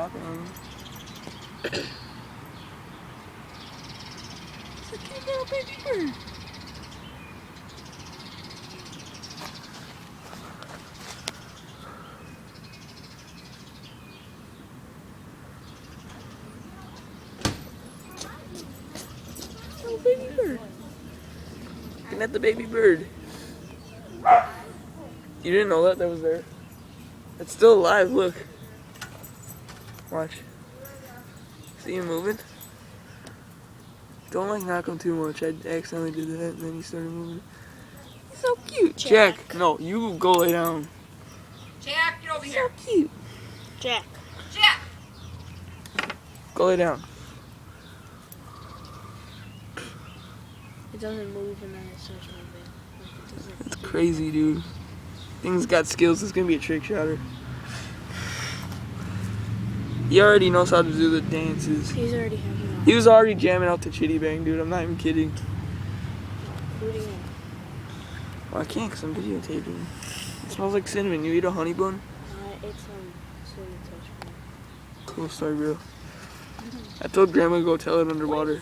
knocking on him. It's a cute little baby bird. Little baby bird. Looking at the baby bird. You didn't know that was there? It's still alive, look. Watch. See him moving? Don't like knock him too much. I accidentally did that and then he started moving. He's so cute. Jack. No, you go lay down. Jack, get over here. So cute. Jack. Jack. Go lay down. It doesn't move and then it starts moving. It's crazy, dude. Thing's got skills. It's gonna be a trick shotter. He already knows how to do the dances. He's already having enough. He was already jamming out to Chitty Bang, dude. I'm not even kidding. Well, I can't because I'm videotaping. It smells like cinnamon. You eat a honey bun? It's cinnamon touch. Cool story, bro. I told Grandma to go tell it underwater.